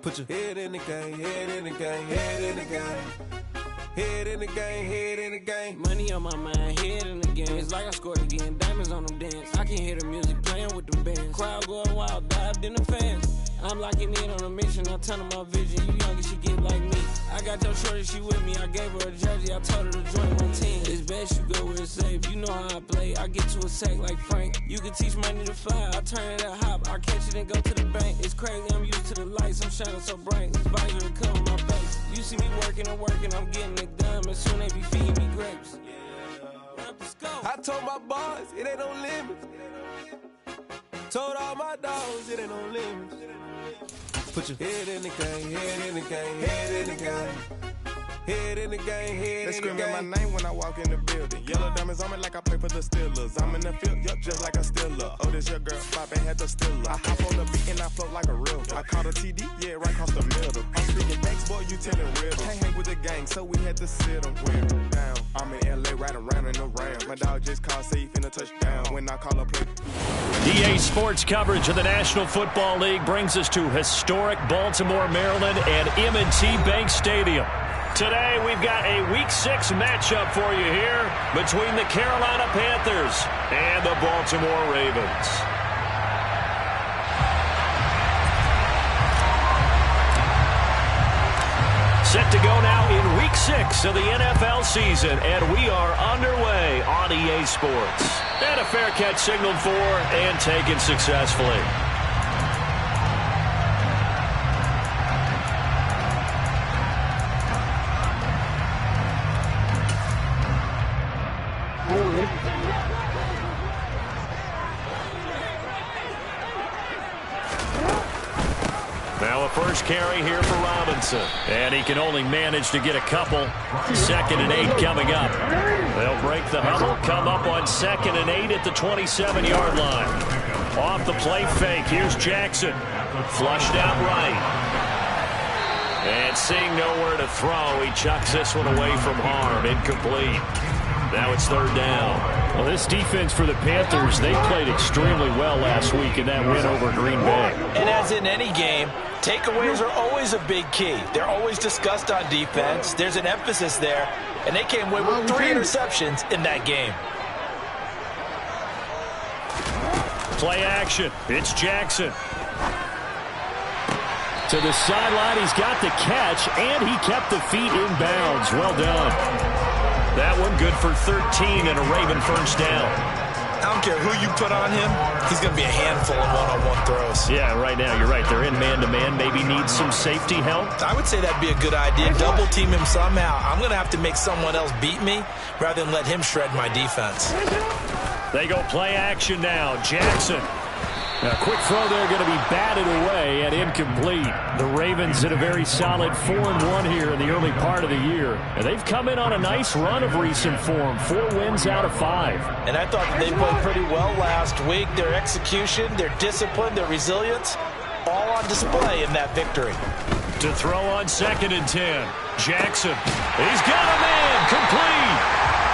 Put your head in the game, head in the game, head in the game. Head in the game, head in the game. Money on my mind, head in the game. It's like I scored again, diamonds on them dance. I can hear the music playing with the bands. Crowd going wild, dived in the fans. I'm locking in on a mission, I'm telling my vision. You young, you should get like me. I got your shorty, she with me. I gave her a jersey, I told her to join my team. It's best you go where it's safe. You know how I play. I get to a sack like Frank. You can teach money to fly. I turn it at hop. I catch it and go to the bank. It's crazy, I'm used to the lights. I'm shining so bright. This visor will cover my face. You see me working and working, I'm getting it done. And soon they be feeding me grapes. I told my boys, it ain't no limits. Told all my dogs, it ain't no limits. Put your head in the game, head in the game, head in the game. Head in the game, head in the game. They screaming my name when I walk in the building. Yellow diamonds on me like I play for the Steelers. I'm in the field, yup, just like a Steeler. Oh, this your girl, Bobby had the Steeler. I hop on the beat and I float like a real. I caught a TD, yeah, right across the middle. I'm speaking thanks, boy, you telling riddles. Can't hang with the gang, so we had to sit them down. I'm in LA, riding around in the Rams. My dog just called, say he finna touchdown. When I call a play. EA Sports coverage of the National Football League brings us to historic Baltimore, Maryland, and M&T Bank Stadium. Today, we've got a Week 6 matchup for you here between the Carolina Panthers and the Baltimore Ravens. Set to go now in Week 6 of the NFL season, and we are underway on EA Sports. And a fair catch signaled for and taken successfully. Now a first carry here for Robinson. And he can only manage to get a couple. 2nd and 8 coming up. They'll break the huddle, come up on 2nd and 8 at the 27-yard line. Off the play fake, here's Jackson. Flushed out right. And seeing nowhere to throw, he chucks this one away from harm. Incomplete. Now it's 3rd down. Well, this defense for the Panthers, they played extremely well last week in that win over Green Bay. And as in any game, takeaways are always a big key. They're always discussed on defense. There's an emphasis there, and they came away with 3 interceptions in that game. Play action. It's Jackson. To the sideline, he's got the catch, and he kept the feet in bounds. Well done. That one good for 13 and a Raven first down. I don't care who you put on him, he's going to be a handful of one-on-one throws. Yeah, right now, you're right. They're in man-to-man. Maybe needs some safety help. I would say that'd be a good idea. Double team him somehow. I'm going to have to make someone else beat me rather than let him shred my defense. They go play action now. Jackson. A quick throw there going to be batted away and incomplete. The Ravens in a very solid 4-1 here in the early part of the year. And they've come in on a nice run of recent form. 4 wins out of 5. And I thought that they played pretty well last week. Their execution, their discipline, their resilience, all on display in that victory. To throw on 2nd and 10. Jackson. He's got a man. Complete.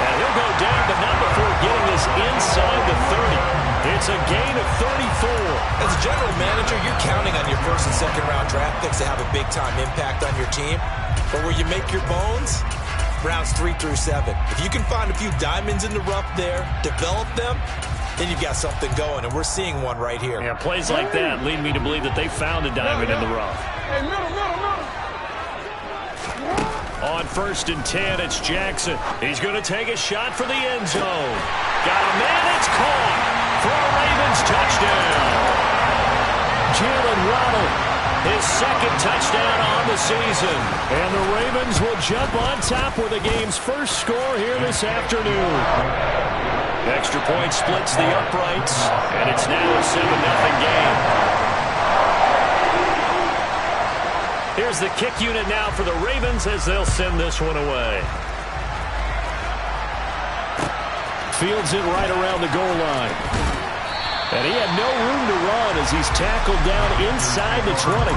And he'll go down, but not before getting this inside the 30. It's a gain of 34. As a general manager, you're counting on your first and second round draft picks to have a big-time impact on your team. But where you make your bones, rounds 3 through 7. If you can find a few diamonds in the rough there, develop them, then you've got something going, and we're seeing one right here. Yeah, plays like that lead me to believe that they found a diamond in the rough. Hey, middle. On 1st and 10, it's Jackson. He's going to take a shot for the end zone. Got a man, it's caught for a Ravens touchdown. Jalen Waddle, his 2nd touchdown on the season. And the Ravens will jump on top with the game's first score here this afternoon. Extra point splits the uprights, and it's now a 7-0 game. Here's the kick unit now for the Ravens as they'll send this one away. Fields it right around the goal line. And he had no room to run as he's tackled down inside the 20.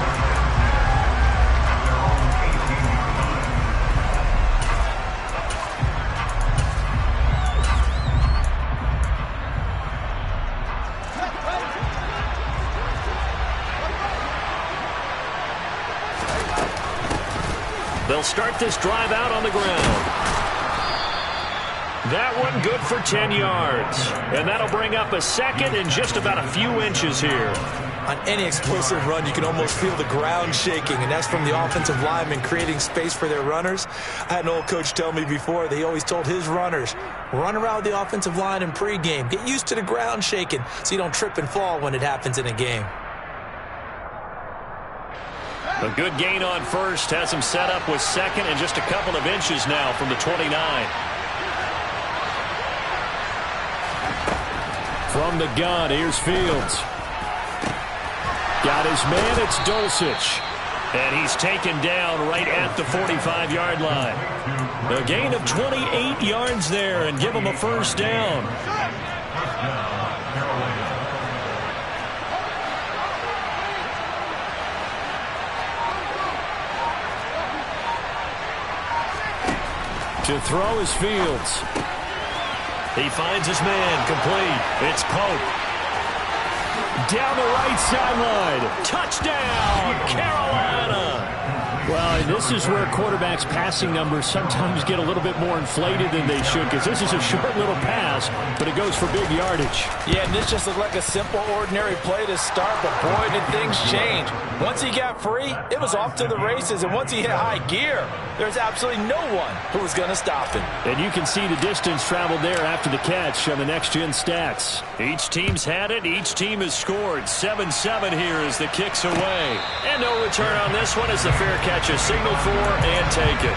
They'll start this drive out on the ground. That one good for 10 yards. And that'll bring up a second and just about a few inches here. On any explosive run, you can almost feel the ground shaking, and that's from the offensive linemen creating space for their runners. I had an old coach tell me before, he always told his runners, run around the offensive line in pregame. Get used to the ground shaking so you don't trip and fall when it happens in a game. A good gain on first has him set up with second and just a couple of inches now from the 29. From the gun, here's Fields. Got his man, it's Dulcich. And he's taken down right at the 45-yard line. A gain of 28 yards there and give him a first down. To throw is Fields. He finds his man, complete. It's Pope. Down the right sideline. Touchdown, Carolina. Well, and this is where quarterbacks' passing numbers sometimes get a little bit more inflated than they should, because this is a short little pass, but it goes for big yardage. Yeah, and this just looked like a simple, ordinary play to start, but boy, did things change. Once he got free, it was off to the races, and once he hit high gear, there's absolutely no one who was going to stop him. And you can see the distance traveled there after the catch on the next-gen stats. Each team's had it. Each team has scored. 7-7 here as the kick's away. And no return on this one as the fair catch is signaled for and taken.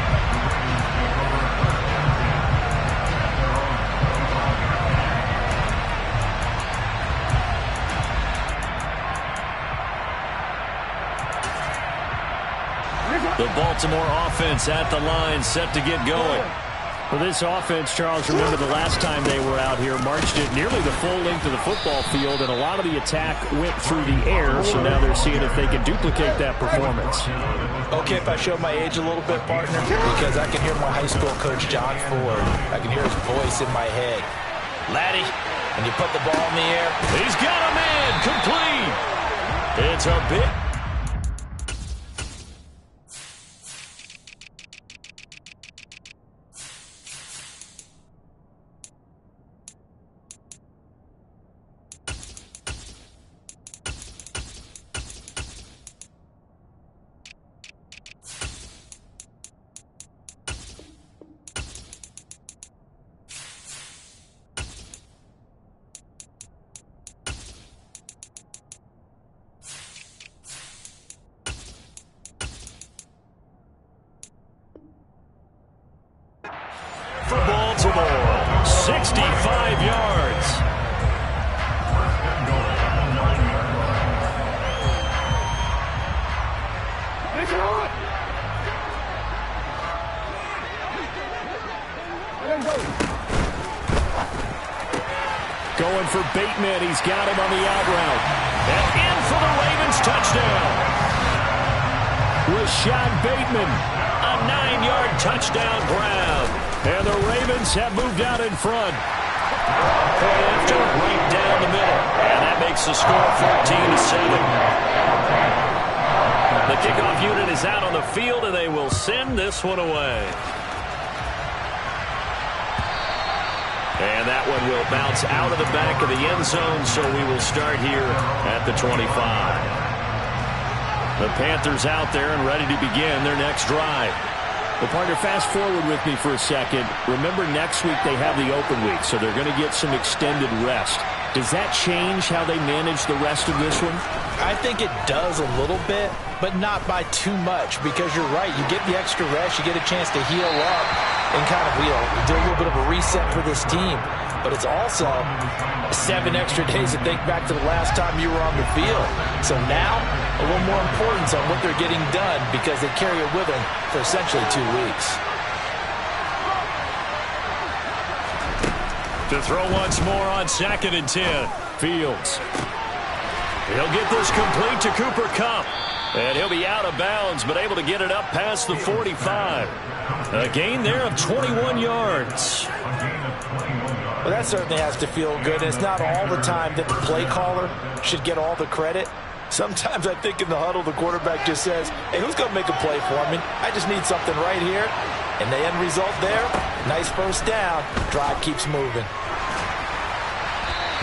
The Baltimore offense at the line, set to get going. For this offense, Charles, remember the last time they were out here, marched it nearly the full length of the football field, and a lot of the attack went through the air, so now they're seeing if they can duplicate that performance. Okay, if I show my age a little bit, partner, because I can hear my high school coach, John Ford. I can hear his voice in my head. Laddie, and you put the ball in the air. He's got a man, complete. It's a bit. For Baltimore, 65 yards. Going for Bateman. He's got him on the out route. And in for the Ravens touchdown. Rashad Bateman. A 9-yard touchdown grab. And the Ravens have moved out in front. Point after, right down the middle. And that makes the score 14-7. The kickoff unit is out on the field, and they will send this one away. And that one will bounce out of the back of the end zone, so we will start here at the 25. The Panthers out there and ready to begin their next drive. Well, partner, fast forward with me for a second. Remember, next week they have the open week, so they're going to get some extended rest. Does that change how they manage the rest of this one? I think it does a little bit, but not by too much, because you're right. You get the extra rest. You get a chance to heal up and kind of, do a little bit of a reset for this team. But it's also 7 extra days to think back to the last time you were on the field. So now, a little more importance on what they're getting done because they carry it with them for essentially 2 weeks. To throw once more on 2nd and 10. Fields. He'll get this complete to Cooper Kupp. And he'll be out of bounds, but able to get it up past the 45. A gain there of 21 yards. Well, that certainly has to feel good. And it's not all the time that the play caller should get all the credit. Sometimes I think in the huddle, the quarterback just says, hey, who's going to make a play for me? I just need something right here. And the end result there, nice first down. Drive keeps moving.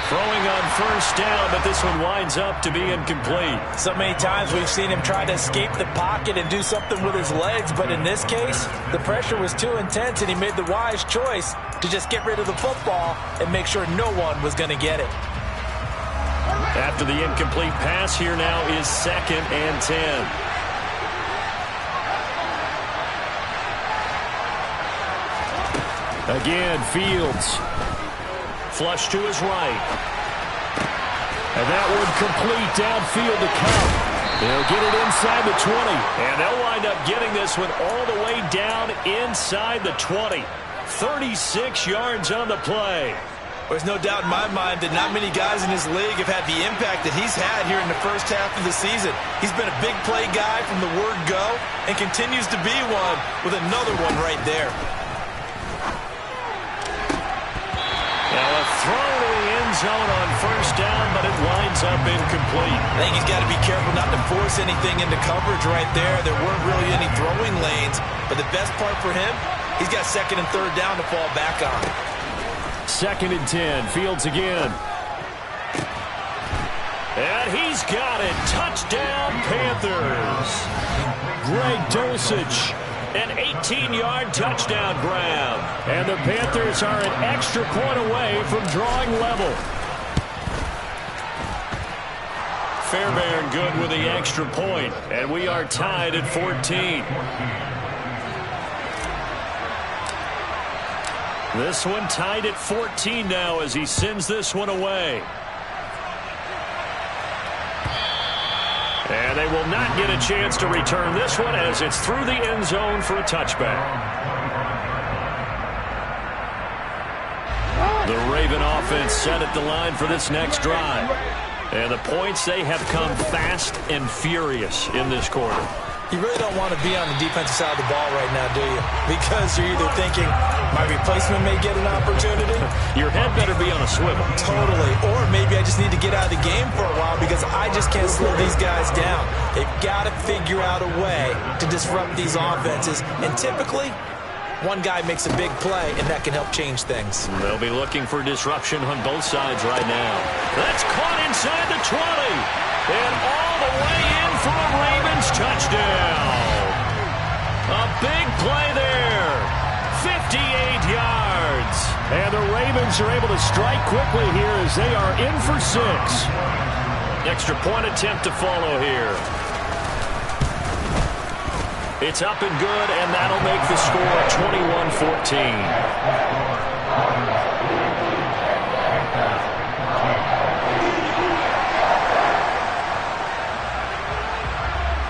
Throwing on first down, but this one winds up to be incomplete. So many times we've seen him try to escape the pocket and do something with his legs, but in this case, the pressure was too intense and he made the wise choice to just get rid of the football and make sure no one was going to get it. After the incomplete pass, here now is 2nd and 10. Again, Fields. Flush to his right. And that one complete downfield to Cup. They'll get it inside the 20. And they'll wind up getting this one all the way down inside the 20. 36 yards on the play. There's no doubt in my mind that not many guys in this league have had the impact that he's had here in the first half of the season. He's been a big play guy from the word go and continues to be one with another one right there. Now a throw to the end zone on first down, but it winds up incomplete. I think he's got to be careful not to force anything into coverage right there. There weren't really any throwing lanes, but the best part for him, he's got 2nd and 3rd down to fall back on. 2nd and 10. Fields again. And he's got it. Touchdown, Panthers. Greg Dulcich. An 18-yard touchdown grab. And the Panthers are an extra point away from drawing level. Fairbairn good with the extra point. And we are tied at 14. This one tied at 14 now as he sends this one away. And they will not get a chance to return this one as it's through the end zone for a touchback. The Raven offense set at the line for this next drive. And the points, they have come fast and furious in this quarter. You really don't want to be on the defensive side of the ball right now, do you? Because you're either thinking, my replacement may get an opportunity. Your head better be on a swivel. Totally. Or maybe I just need to get out of the game for a while because I just can't slow these guys down. They've got to figure out a way to disrupt these offenses. And typically, one guy makes a big play, and that can help change things. They'll be looking for disruption on both sides right now. That's caught inside the 20. And all the way in for a Ravens touchdown. A big play there. 58 yards. And the Ravens are able to strike quickly here as they are in for 6. Extra point attempt to follow here. It's up and good, and that'll make the score 21-14.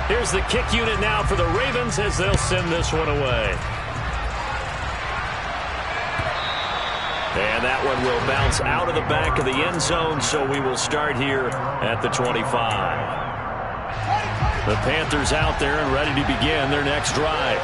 Here's the kick unit now for the Ravens as they'll send this one away. And that one will bounce out of the back of the end zone, so we will start here at the 25. The Panthers out there and ready to begin their next drive.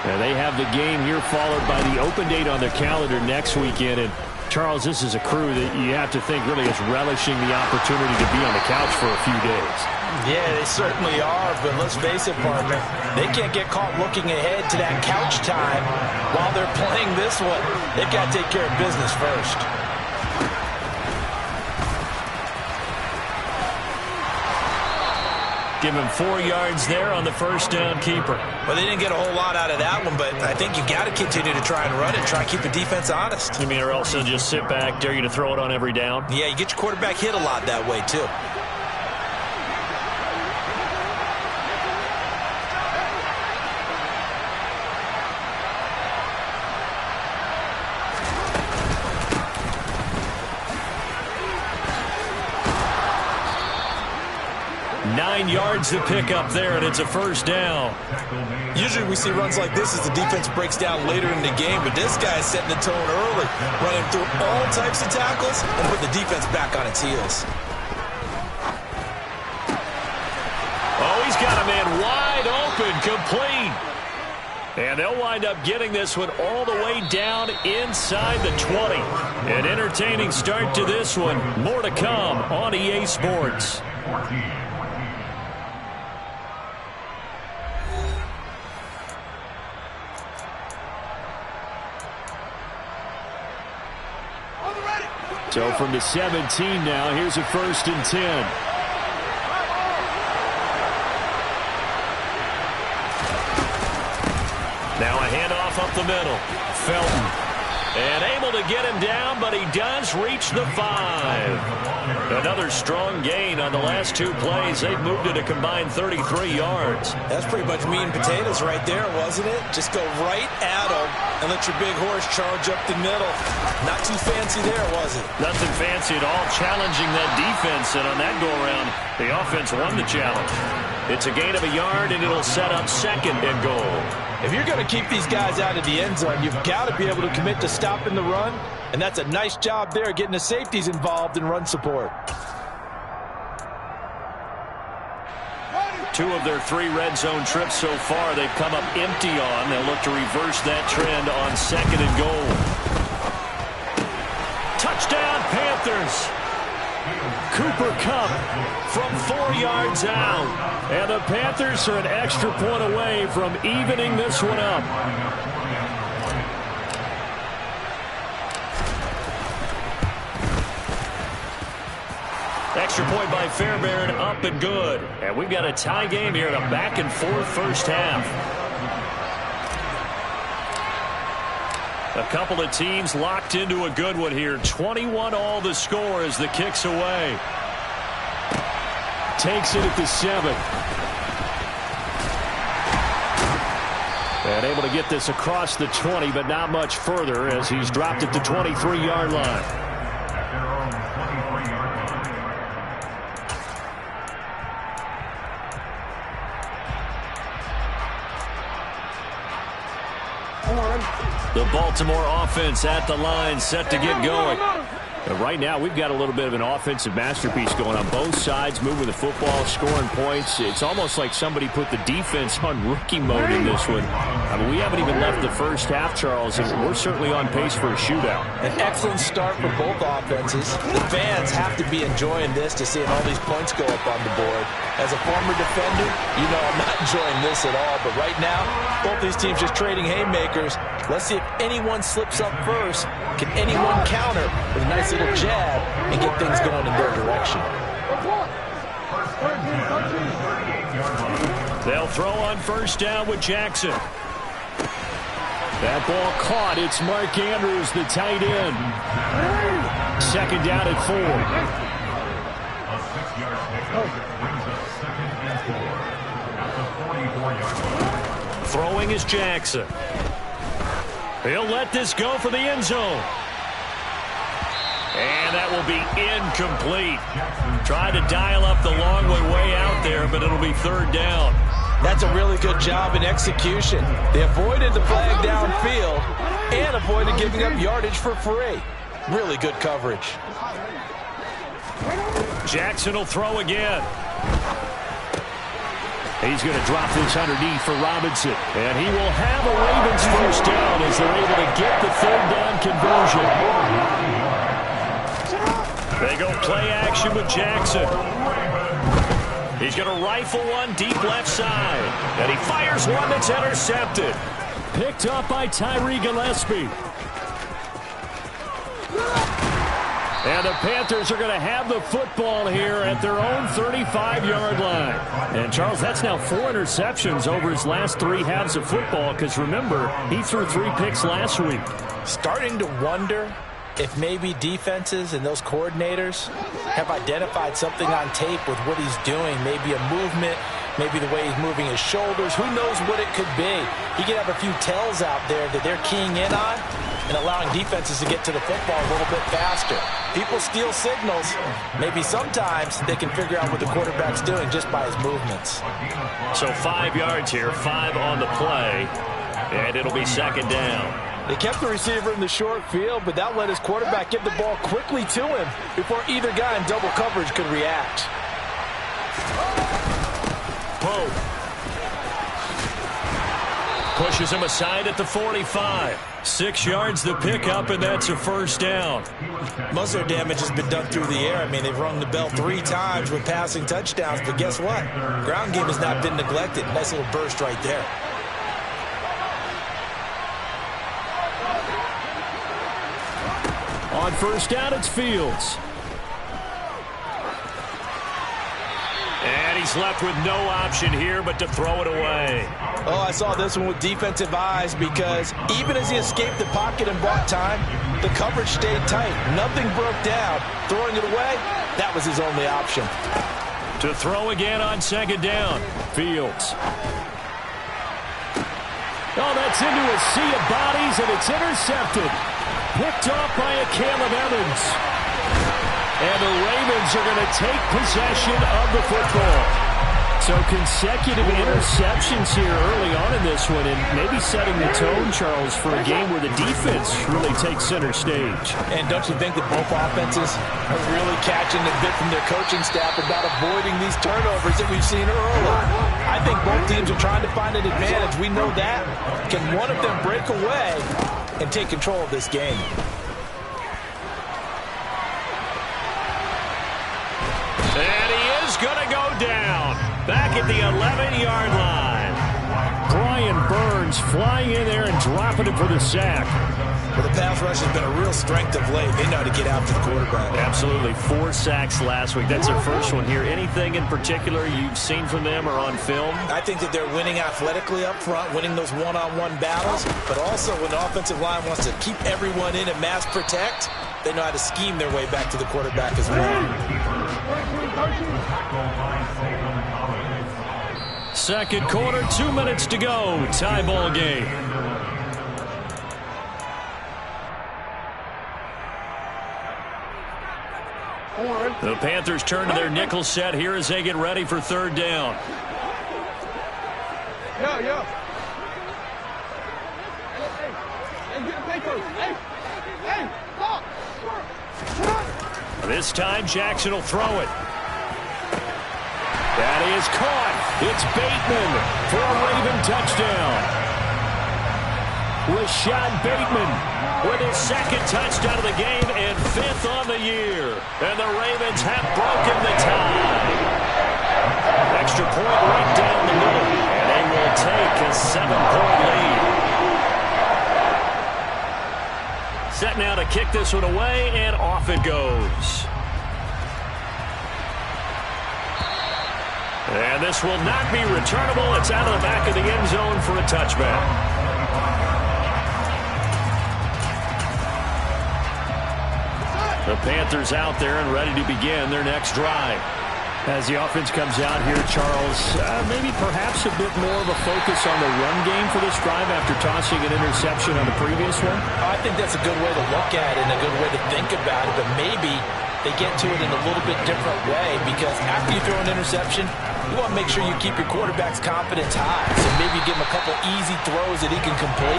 And they have the game here followed by the open date on their calendar next weekend. And Charles, this is a crew that you have to think really is relishing the opportunity to be on the couch for a few days. Yeah, they certainly are, but let's face it, partner, they can't get caught looking ahead to that couch time while they're playing this one. They've got to take care of business first. Give him 4 yards there on the first down keeper. Well, they didn't get a whole lot out of that one, but I think you got to continue to try and run it, try and keep the defense honest. You mean, or else they'll just sit back, dare you to throw it on every down? Yeah, you get your quarterback hit a lot that way, too. Yards to pick up there, and it's a first down. Usually we see runs like this as the defense breaks down later in the game, but this guy is setting the tone early, running through all types of tackles and putting the defense back on its heels. Oh, he's got a man wide open, complete. And they'll wind up getting this one all the way down inside the 20. An entertaining start to this one. More to come on EA Sports. So from the 17 now, here's a 1st and 10. Now a handoff up the middle. Felton. And able to get him down, but he does reach the 5. Another strong gain on the last 2 plays. They've moved it a combined 33 yards. That's pretty much meat and potatoes right there, wasn't it? Just go right at him and let your big horse charge up the middle. Not too fancy there, was it? Nothing fancy at all, challenging that defense. And on that go-around, the offense won the challenge. It's a gain of a yard, and it'll set up 2nd and goal. If you're going to keep these guys out of the end zone, you've got to be able to commit to stopping the run, and that's a nice job there getting the safeties involved in run support. 2 of their 3 red zone trips so far they've come up empty on. They'll look to reverse that trend on 2nd and goal. Touchdown, Panthers! Cooper Kupp from 4 yards out. And the Panthers are an extra point away from evening this one up. Extra point by Fairbairn, up and good. And we've got a tie game here in a back-and-forth first half. A couple of teams locked into a good one here. 21-all the score as the kick's away. Takes it at the 7. And able to get this across the 20, but not much further as he's dropped at the 23-yard line. The Baltimore offense at the line, set to get going. And right now, we've got a little bit of an offensive masterpiece going on both sides, moving the football, scoring points. It's almost like somebody put the defense on rookie mode in this one. I mean, we haven't even left the first half, Charles, and we're certainly on pace for a shootout. An excellent start for both offenses. The fans have to be enjoying this to seeing all these points go up on the board. As a former defender, you know I'm not enjoying this at all. But right now, both these teams just trading haymakers. Let's see if anyone slips up first. Can anyone counter with a nice little jab and get things going in their direction? They'll throw on 1st down with Jackson. That ball caught. It's Mark Andrews, the tight end. 2nd down at 4. Throwing is Jackson. He'll let this go for the end zone. And that will be incomplete. Tried to dial up the long way out there, but it'll be 3rd down. That's a really good job in execution. They avoided the flag downfield and avoided giving up yardage for free. Really good coverage. Jackson will throw again. He's going to drop this underneath for Robinson. And he will have a Ravens 1st down as they're able to get the 3rd down conversion. They go play action with Jackson. He's going to rifle one deep left side. And he fires one that's intercepted. Picked up by Tyree Gillespie. And the Panthers are going to have the football here at their own 35-yard line. And, Charles, that's now 4 interceptions over his last 3 halves of football because, remember, he threw 3 picks last week. Starting to wonder if maybe defenses and those coordinators have identified something on tape with what he's doing, maybe a movement, maybe the way he's moving his shoulders. Who knows what it could be? He could have a few tells out there that they're keying in on and allowing defenses to get to the football a little bit faster. People steal signals. Maybe sometimes they can figure out what the quarterback's doing just by his movements. So 5 yards here, 5 on the play, and it'll be 2nd down. They kept the receiver in the short field, but that let his quarterback get the ball quickly to him before either guy in double coverage could react. Poe pushes him aside at the 45. 6 yards the pickup, and that's a 1st down. Most of their damage has been done through the air. I mean, they've rung the bell 3 times with passing touchdowns, but guess what? Ground game has not been neglected. Nice little burst right there. On first down, it's Fields. And he's left with no option here but to throw it away. Oh, I saw this one with defensive eyes because even as he escaped the pocket and bought time, the coverage stayed tight. Nothing broke down. Throwing it away, that was his only option. To throw again on second down, Fields. Oh, that's into a sea of bodies, and it's intercepted. Picked off by a Caleb Evans. And the Ravens are going to take possession of the football. So consecutive interceptions here early on in this one, and maybe setting the tone, Charles, for a game where the defense really takes center stage. And don't you think that both offenses are really catching the bit from their coaching staff about avoiding these turnovers that we've seen early? I think both teams are trying to find an advantage. We know that. Can one of them break away and take control of this game? And he is going to go down. Back at the 11-yard line. Brian Burns flying in there and dropping it for the sack. Well, the pass rush has been a real strength of late. They know how to get after the quarterback. Absolutely. 4 sacks last week. That's their first one here. Anything in particular you've seen from them or on film? I think that they're winning athletically up front, winning those one-on-one battles, but also when the offensive line wants to keep everyone in and mass protect, they know how to scheme their way back to the quarterback as well. Second quarter, 2 minutes to go. Tie ball game. The Panthers turn to their nickel set here as they get ready for third down. This time Jackson will throw it. That is caught. It's Bateman for a Raven touchdown. Rashad Bateman with his second touchdown of the game and 5th on the year. And the Ravens have broken the tie. Extra point right down the middle. And they will take a 7-point lead. Set now to kick this one away, and off it goes. And this will not be returnable. It's out of the back of the end zone for a touchback. The Panthers out there and ready to begin their next drive. As the offense comes out here, Charles, maybe perhaps a bit more of a focus on the run game for this drive after tossing an interception on the previous one? I think that's a good way to look at it and a good way to think about it, but maybe they get to it in a little bit different way because after you throw an interception, you want to make sure you keep your quarterback's confidence high. So maybe give him a couple easy throws that he can complete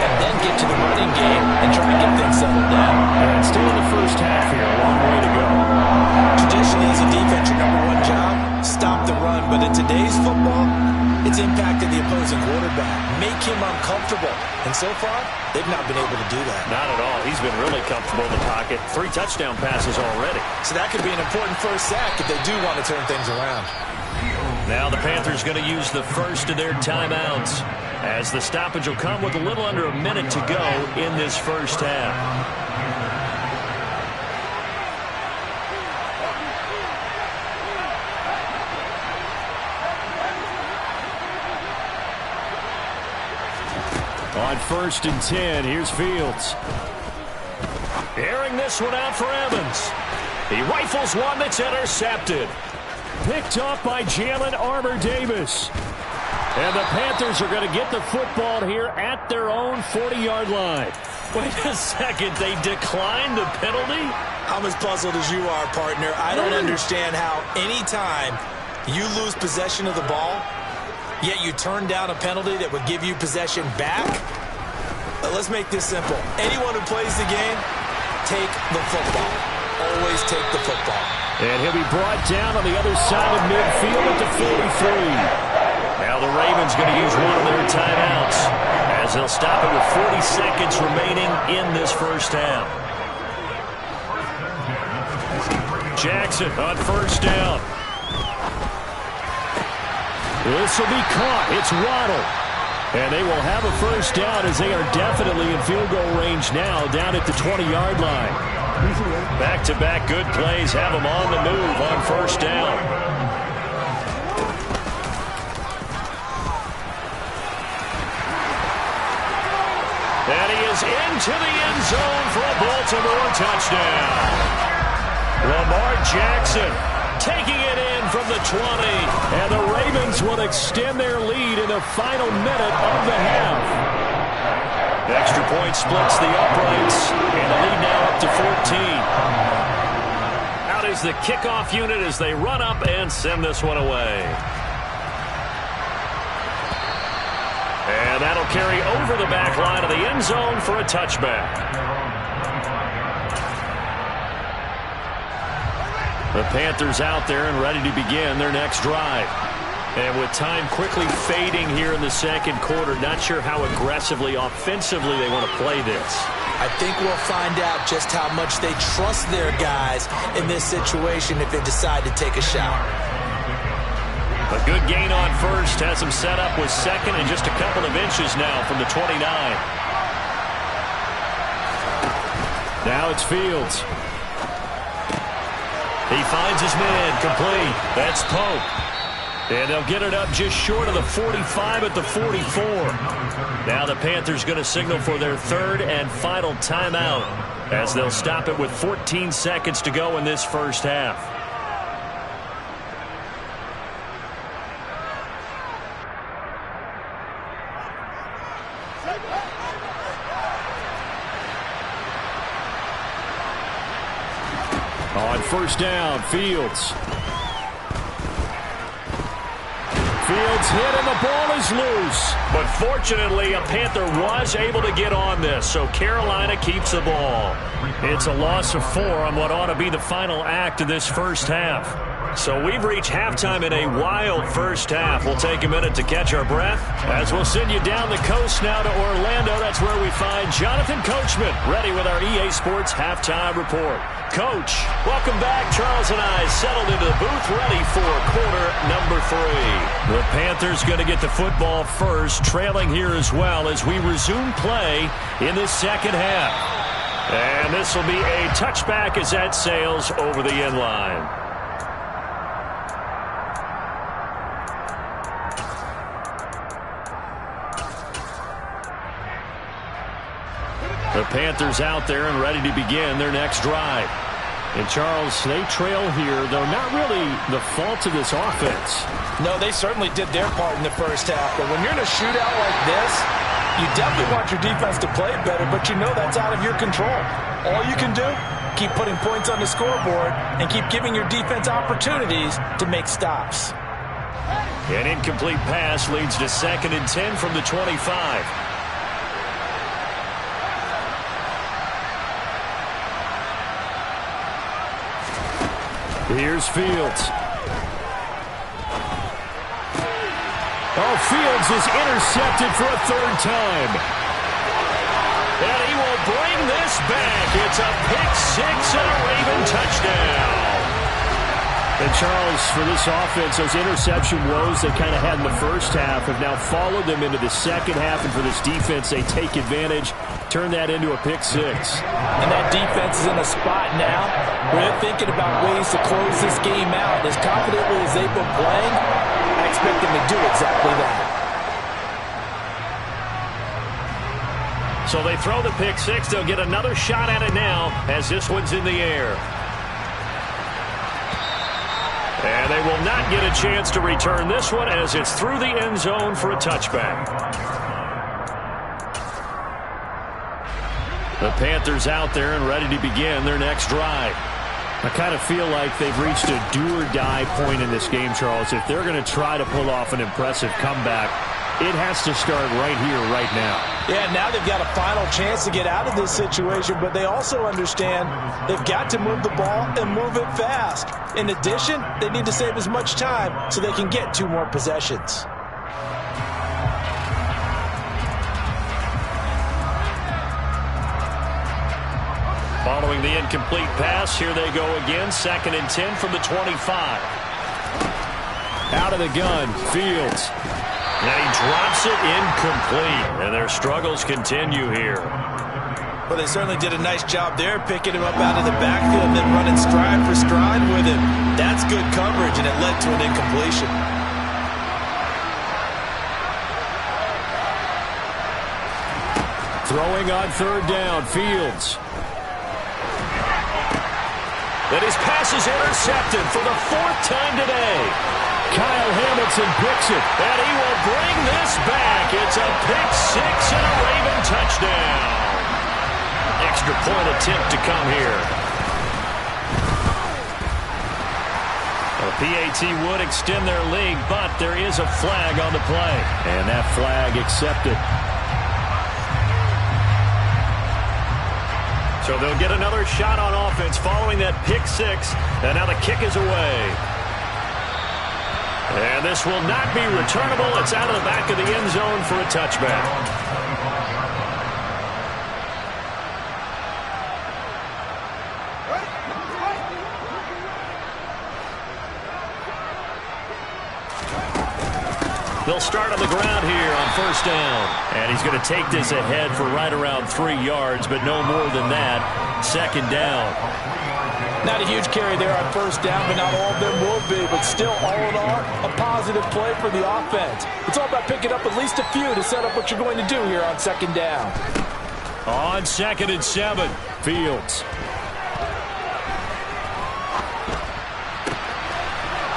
and then get to the running game and try and get things settled down. And still in the first half here, a long way to go. Traditionally, as a defense, your #1 job, stop the run. But in today's football, it's impacted the opposing quarterback. Make him uncomfortable. And so far, they've not been able to do that. Not at all. He's been really comfortable in the pocket. 3 touchdown passes already. So that could be an important first sack if they do want to turn things around. Now the Panthers going to use the first of their timeouts as the stoppage will come with a little under a minute to go in this first half. On 1st and 10, here's Fields. Airing this one out for Evans. He rifles one that's intercepted. Picked off by Jalen Armour-Davis. And the Panthers are going to get the football here at their own 40-yard line. Wait a second, they declined the penalty? I'm as puzzled as you are, partner. I don't understand how anytime you lose possession of the ball, yet you turn down a penalty that would give you possession back. Let's make this simple. Anyone who plays the game, take the football. Always take the football. And he'll be brought down on the other side of midfield at the 43. Now the Ravens going to use one of their timeouts as they'll stop it with 40 seconds remaining in this first half. Jackson on 1st down. This will be caught. It's Waddle. And they will have a first down as they are definitely in field goal range now down at the 20-yard line. Back-to-back good plays have him on the move on first down. And he is into the end zone for a Baltimore touchdown. Lamar Jackson taking it in from the 20. And the Ravens will extend their lead in the final minute of the half. The extra point splits the uprights, and the lead now up to 14. Out is the kickoff unit as they run up and send this one away. And that'll carry over the back line of the end zone for a touchback. The Panthers out there and ready to begin their next drive. And with time quickly fading here in the second quarter, not sure how aggressively, offensively they want to play this. I think we'll find out just how much they trust their guys in this situation if they decide to take a shot. A good gain on first has him set up with second and just a couple of inches now from the 29. Now it's Fields. He finds his man complete. That's Pope. And they'll get it up just short of the 45 at the 44. Now the Panthers going to signal for their third and final timeout as they'll stop it with 14 seconds to go in this first half. On first down, Fields. Fields hit and the ball is loose. But fortunately, a Panther was able to get on this, so Carolina keeps the ball. It's a loss of 4 on what ought to be the final act of this first half. So we've reached halftime in a wild first half. We'll take a minute to catch our breath as we'll send you down the coast now to Orlando. That's where we find Jonathan Coachman ready with our EA Sports Halftime Report. Coach, welcome back. Charles and I settled into the booth ready for quarter number 3. The Panthers going to get the football first, trailing here as well as we resume play in the second half. And this will be a touchback as that sails over the end line. The Panthers out there and ready to begin their next drive. And, Charles, they trail here, though not really the fault of this offense. No, they certainly did their part in the first half. But when you're in a shootout like this, you definitely want your defense to play better, but you know that's out of your control. All you can do, keep putting points on the scoreboard and keep giving your defense opportunities to make stops. An incomplete pass leads to 2nd and 10 from the 25. Here's Fields. Oh, Fields is intercepted for a 3rd time. And he will bring this back. It's a pick 6 and a Raven touchdown. And, Charles, for this offense, those interception woes they kind of had in the first half have now followed them into the second half. And for this defense, they take advantage, turn that into a pick 6. And that defense is in a spot now where they're thinking about ways to close this game out. As confidently as they've been playing, I expect them to do exactly that. So they throw the pick 6. They'll get another shot at it now as this one's in the air. And they will not get a chance to return this one as it's through the end zone for a touchback. The Panthers out there and ready to begin their next drive. I kind of feel like they've reached a do-or-die point in this game, Charles. If they're going to try to pull off an impressive comeback, it has to start right here, right now. Yeah, now they've got a final chance to get out of this situation, but they also understand they've got to move the ball and move it fast. In addition, they need to save as much time so they can get 2 more possessions. Following the incomplete pass, here they go again. 2nd and 10 from the 25. Out of the gun, Fields. And he drops it incomplete. And their struggles continue here. Well, they certainly did a nice job there, picking him up out of the backfield and then running stride for stride with him. That's good coverage, and it led to an incompletion. Throwing on third down, Fields. And his pass is intercepted for the 4th time today. Kyle Hamilton picks it. And he will bring this back. It's a pick 6 and a Raven touchdown. Extra point attempt to come here. The PAT would extend their lead, but there is a flag on the play. And that flag accepted. So they'll get another shot on offense following that pick 6. And now the kick is away. And this will not be returnable. It's out of the back of the end zone for a touchback. They'll start on the ground here on first down. And he's going to take this ahead for right around 3 yards, but no more than that. Second down. Not a huge carry there on first down, but not all of them will be. But still, all in all, a positive play for the offense. It's all about picking up at least a few to set up what you're going to do here on second down. On 2nd and 7, Fields.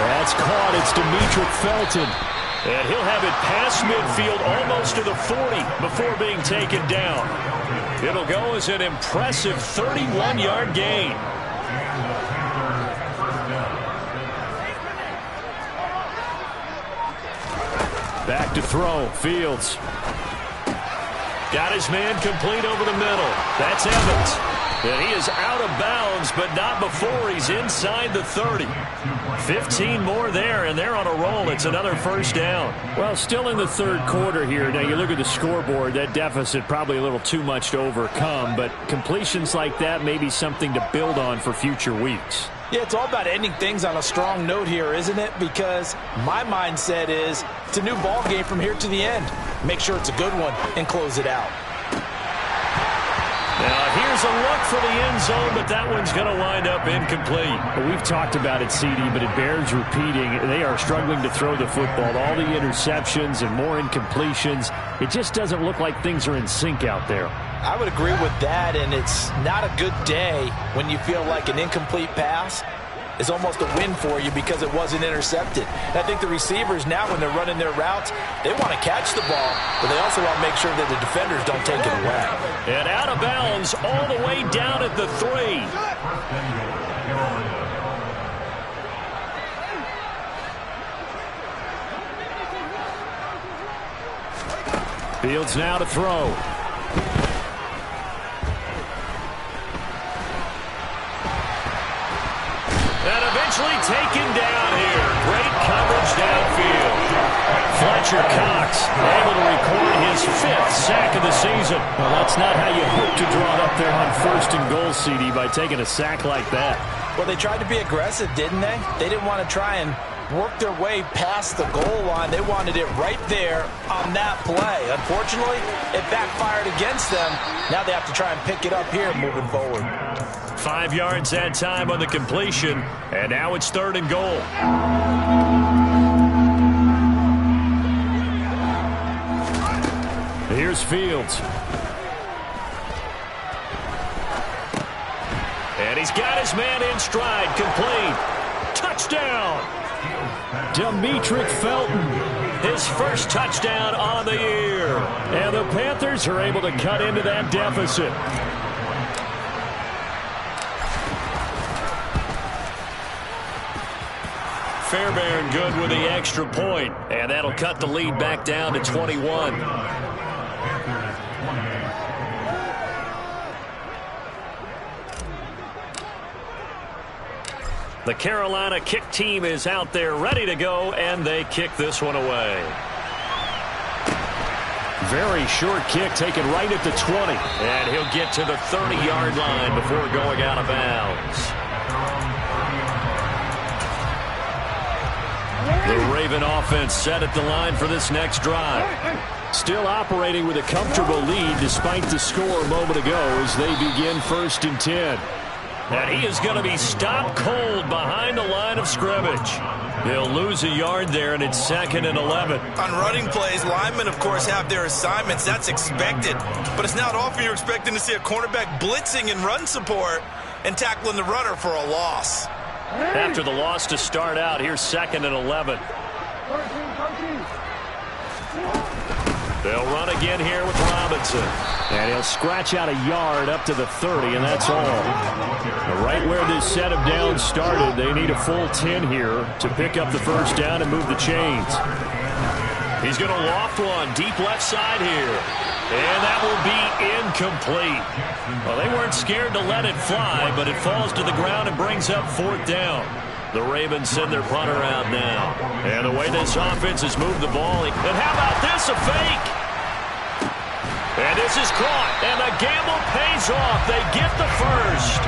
That's caught. It's Demetric Felton. And he'll have it past midfield almost to the 40 before being taken down. It'll go as an impressive 31-yard gain. Back to throw. Fields. Got his man complete over the middle. That's Evans. And he is out of bounds, but not before he's inside the 30. 15 more there, and they're on a roll. It's another first down. Well, still in the third quarter here. Now, you look at the scoreboard, that deficit probably a little too much to overcome, but completions like that may be something to build on for future weeks. Yeah, it's all about ending things on a strong note here, isn't it? Because my mindset is it's a new ball game from here to the end. Make sure it's a good one and close it out. Now, here's a look for the end zone, but that one's going to wind up incomplete. Well, we've talked about it, CD, but it bears repeating. They are struggling to throw the football. All the interceptions and more incompletions. It just doesn't look like things are in sync out there. I would agree with that, and it's not a good day when you feel like an incomplete pass is almost a win for you because it wasn't intercepted. And I think the receivers now, when they're running their routes, they want to catch the ball, but they also want to make sure that the defenders don't take it away. And out of bounds all the way down at the 3. Fields now to throw. And eventually taken down here. Great coverage downfield. Fletcher Cox able to record his 5th sack of the season. Well, that's not how you hope to draw it up there on 1st and goal, CD, by taking a sack like that. Well, they tried to be aggressive, didn't they? They didn't want to try and work their way past the goal line. They wanted it right there on that play. Unfortunately, it backfired against them. Now they have to try and pick it up here moving forward. 5 yards that time on the completion, and now it's 3rd and goal. Here's Fields. And he's got his man in stride, complete. Touchdown! Demetric Felton. His first touchdown on the year. And the Panthers are able to cut into that deficit. Fairbairn good with the extra point, and that'll cut the lead back down to 21. The Carolina kick team is out there ready to go, and they kick this one away. Very short kick taken right at the 20. And he'll get to the 30-yard line before going out of bounds. The Raven offense set at the line for this next drive. Still operating with a comfortable lead despite the score a moment ago as they begin 1st and 10. And he is going to be stopped cold behind the line of scrimmage. They'll lose a yard there, and it's 2nd and 11. On running plays, linemen, of course, have their assignments. That's expected. But it's not often you're expecting to see a cornerback blitzing in run support and tackling the runner for a loss. After the loss to start out, here's 2nd and 11. They'll run again here with Robinson. And he'll scratch out a yard up to the 30, and that's all. Right where this set of downs started, they need a full 10 here to pick up the first down and move the chains. He's going to loft one deep left side here. And that will be incomplete. Well, they weren't scared to let it fly, but it falls to the ground and brings up 4th down. The Ravens send their punter out now. And the way this offense has moved the ball. And how about this, a fake? And this is caught. And the gamble pays off. They get the first.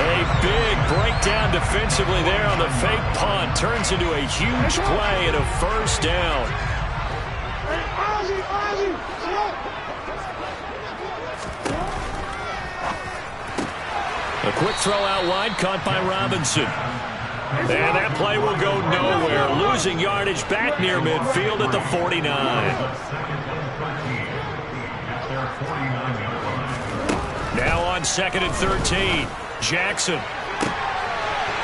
A big breakdown defensively there on the fake punt. Turns into a huge play and a first down. A quick throw out wide, caught by Robinson. And that play will go nowhere. Losing yardage back near midfield at the 49. Now on 2nd and 13. Jackson.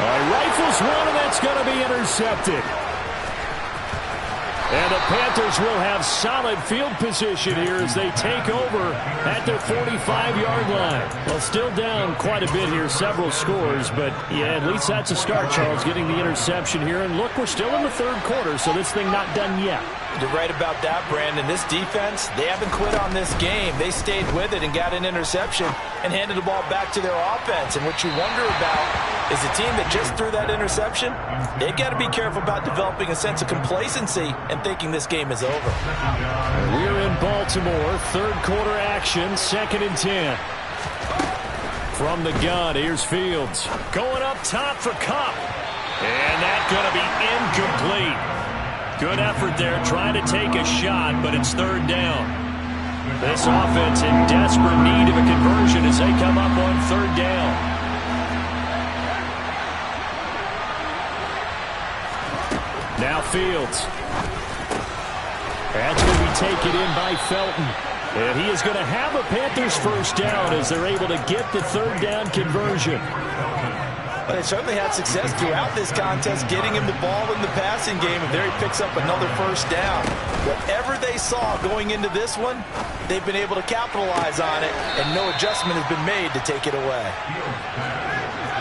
Rifles one, and that's going to be intercepted. And the Panthers will have solid field position here as they take over at their 45-yard line. Well, still down quite a bit here, several scores, but yeah, at least that's a start, Charles, getting the interception here. And look, we're still in the 3rd quarter, so this thing not done yet. You're right about that, Brandon. This defense, they haven't quit on this game. They stayed with it and got an interception and handed the ball back to their offense. And what you wonder about is a team that just threw that interception, they've got to be careful about developing a sense of complacency and thinking this game is over. We're in Baltimore, 3rd quarter action, 2nd and 10. From the gun, here's Fields. Going up top for Kupp. And that's going to be incomplete. Good effort there, trying to take a shot, but it's 3rd down. This offense in desperate need of a conversion as they come up on 3rd down. Now Fields. That's going to be taken in by Felton. And he is going to have a Panthers first down as they're able to get the 3rd down conversion. But they certainly had success throughout this contest, getting him the ball in the passing game, and there he picks up another first down. Whatever they saw going into this one, they've been able to capitalize on it, and no adjustment has been made to take it away.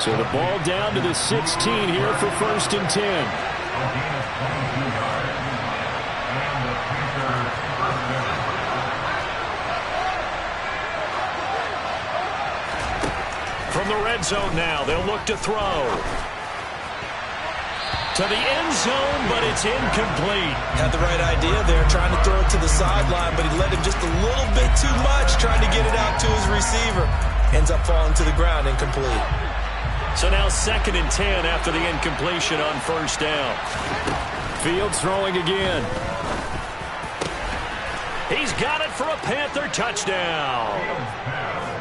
So the ball down to the 16 here for 1st and 10. From the red zone now, they'll look to throw. To the end zone, but it's incomplete. Had the right idea there, trying to throw it to the sideline, but he let him just a little bit too much, trying to get it out to his receiver. Ends up falling to the ground, incomplete. So now 2nd and 10 after the incompletion on 1st down. Fields throwing again. He's got it for a Panther touchdown.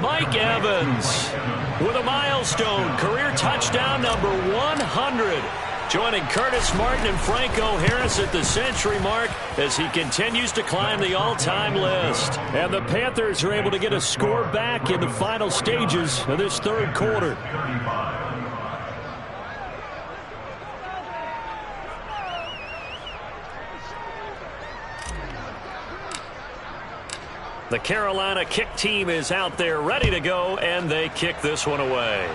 Mike Evans with a milestone career touchdown number 100. Joining Curtis Martin and Franco Harris at the century mark as he continues to climb the all-time list. And the Panthers are able to get a score back in the final stages of this 3rd quarter. The Carolina kick team is out there ready to go, and they kick this one away.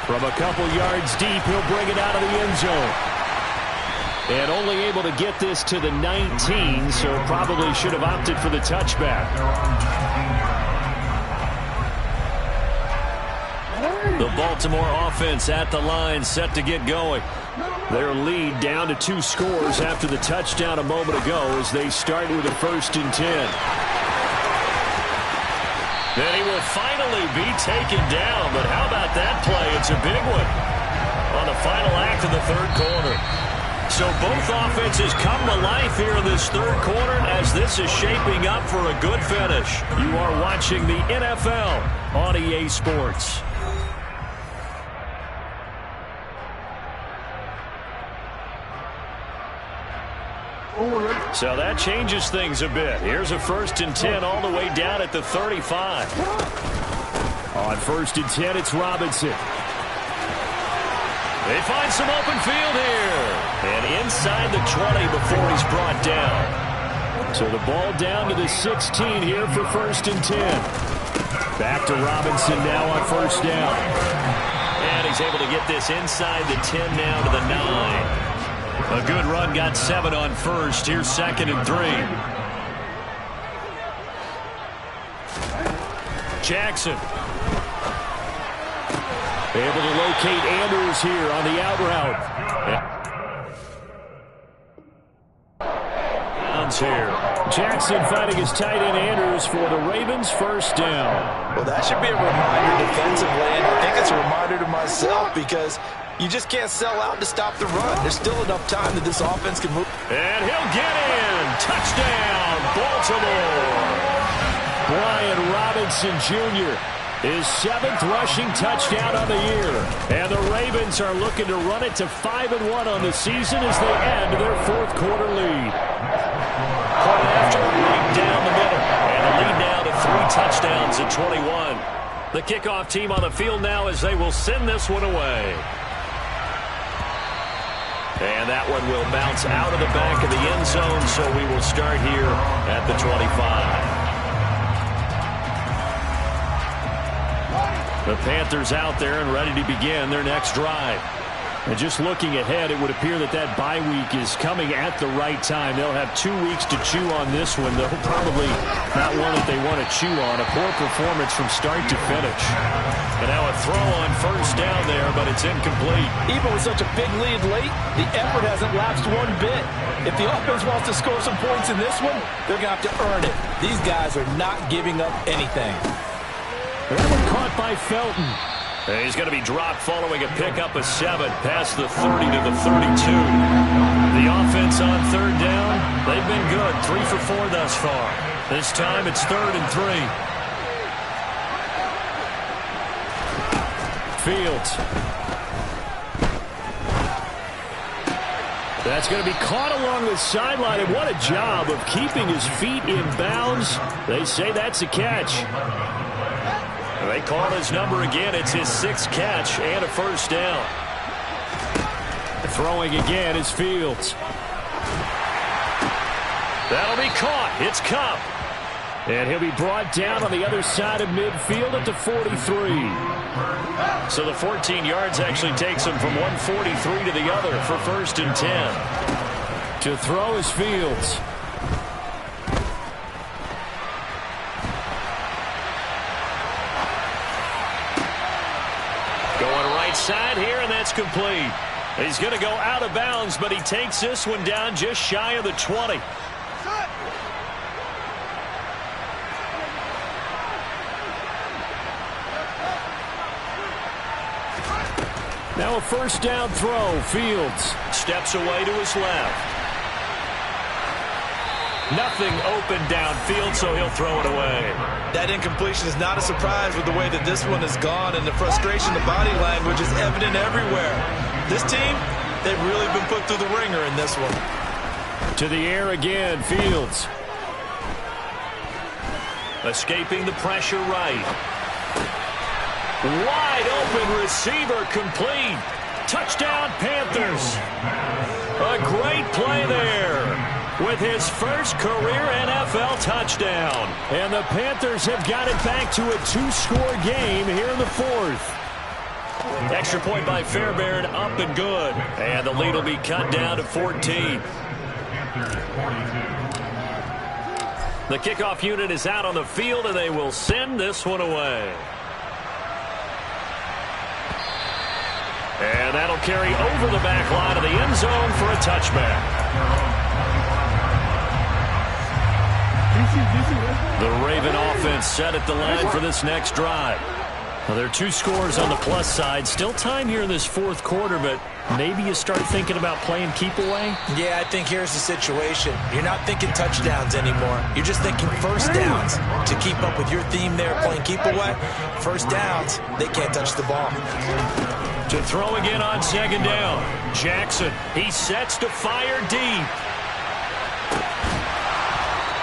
From a couple yards deep, he'll bring it out of the end zone. And only able to get this to the 19, so probably should have opted for the touchback. The Baltimore offense at the line, set to get going. Their lead down to 2 scores after the touchdown a moment ago as they start with a 1st and 10. Then he will finally be taken down, but how about that play? It's a big one. on the final act of the third quarter. So both offenses come to life here in this third quarter as this is shaping up for a good finish. You are watching the NFL on EA Sports. So that changes things a bit. Here's a 1st and 10 all the way down at the 35. On 1st and 10, it's Robinson. They find some open field here. And inside the 20 before he's brought down. So the ball down to the 16 here for 1st and 10. Back to Robinson now on 1st down. And he's able to get this inside the 10 now to the 9. A good run, got 7 on 1st. Here's 2nd and 3. Jackson. Able to locate Andrews here on the out route. Downs here. Jackson fighting his tight end Andrews for the Ravens' 1st down. Well, that should be a reminder defensively, and I think it's a reminder to myself because you just can't sell out to stop the run. There's still enough time that this offense can move. And he'll get in. Touchdown, Baltimore. Brian Robinson Jr., his 7th rushing touchdown of the year. And the Ravens are looking to run it to 5-1 on the season as they end their 4th quarter lead. Point after, right down the middle. And the lead now to 3 touchdowns at 21. The kickoff team on the field now as they will send this one away. And that one will bounce out of the back of the end zone, so we will start here at the 25. The Panthers out there and ready to begin their next drive. And just looking ahead, it would appear that that bye week is coming at the right time. They'll have 2 weeks to chew on this one, though probably not one that they want to chew on. A poor performance from start to finish. And now a throw on 1st down there, but it's incomplete. Even with such a big lead late, the effort hasn't lapsed one bit. If the offense wants to score some points in this one, they're going to have to earn it. These guys are not giving up anything. That one caught by Felton. And he's going to be dropped following a pickup of 7 past the 30 to the 32. The offense on 3rd down, they've been good. 3 for 4 thus far. This time it's 3rd and 3. Fields. That's going to be caught along the sideline, and what a job of keeping his feet in bounds. They say that's a catch. They call his number again. It's his 6th catch and a 1st down. Throwing again is Fields. That'll be caught. It's Cup. And he'll be brought down on the other side of midfield at the 43. So the 14 yards actually takes him from one 43 to the other for 1st and 10. To throw is Fields. Side here, and that's complete. He's going to go out of bounds, but he takes this one down just shy of the 20. Now a 1st down throw. Fields steps away to his left. Nothing open downfield, so he'll throw it away. That incompletion is not a surprise with the way that this one has gone, and the frustration, the body language is evident everywhere. This team, they've really been put through the ringer in this one. To the air again, Fields. Escaping the pressure right. Wide open receiver complete. Touchdown, Panthers. A great play there. With his 1st career NFL touchdown. And the Panthers have got it back to a 2-score game here in the 4th. Extra point by Fairbairn, up and good. And the lead will be cut down to 14. The kickoff unit is out on the field, and they will send this one away. And that'll carry over the back line of the end zone for a touchback. The Raven offense set at the line for this next drive. Well, there are 2 scores on the plus side. Still time here in this fourth quarter, but maybe you start thinking about playing keep away? Yeah, I think here's the situation. You're not thinking touchdowns anymore. You're just thinking first downs. To keep up with your theme there, playing keep away, first downs, they can't touch the ball. To throw again on second down. Jackson, he sets to fire deep.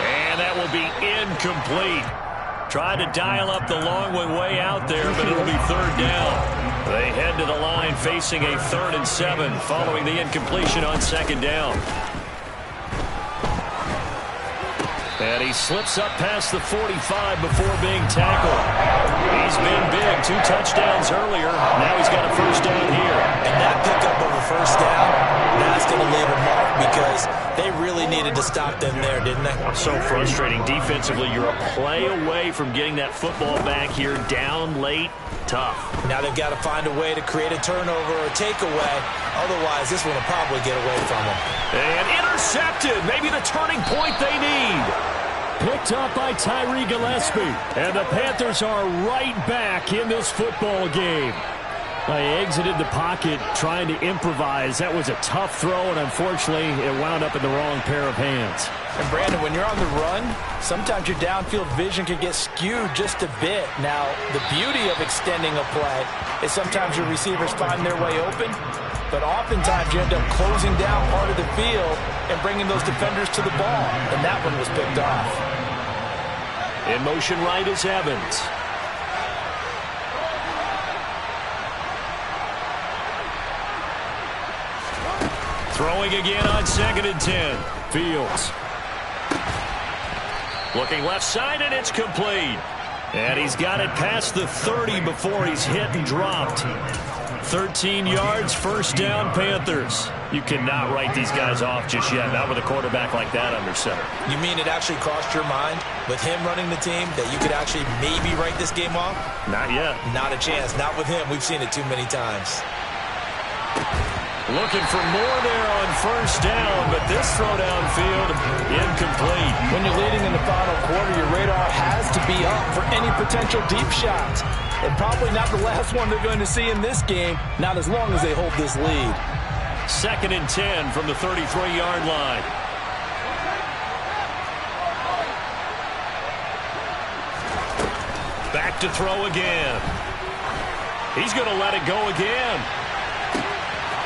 And that will be incomplete. Tried to dial up the long one way out there, but it'll be third down. They head to the line facing a 3rd and 7 following the incompletion on second down. And he slips up past the 45 before being tackled. He's been big. 2 touchdowns earlier. Now he's got a first down here. And that pickup of a first down, that's going to leave a mark because they really needed to stop them there, didn't they? So frustrating. Defensively, you're a play away from getting that football back here. Down late. Tough. Now they've got to find a way to create a turnover or a takeaway. Otherwise, this one will probably get away from them. And intercepted. Maybe the turning point they need. Picked up by Tyree Gillespie. And the Panthers are right back in this football game. They exited the pocket trying to improvise. That was a tough throw, and unfortunately, it wound up in the wrong pair of hands. And Brandon, when you're on the run, sometimes your downfield vision can get skewed just a bit. Now, the beauty of extending a play is sometimes your receivers find their way open, but oftentimes you end up closing down part of the field and bringing those defenders to the ball, and that one was picked off. In motion right is Evans. Throwing again on 2nd and 10. Fields. Looking left side, and it's complete. And he's got it past the 30 before he's hit and dropped. 13 yards, first down, Panthers. You cannot write these guys off just yet, not with a quarterback like that under center. You mean it actually crossed your mind with him running the team that you could actually maybe write this game off? Not yet. Not a chance. Not with him. We've seen it too many times. Looking for more there on first down, but this throw downfield incomplete. When you're leading in the final quarter, your radar has to be up for any potential deep shots. And probably not the last one they're going to see in this game, not as long as they hold this lead. 2nd and 10 from the 33-yard line. Back to throw again. He's going to let it go again.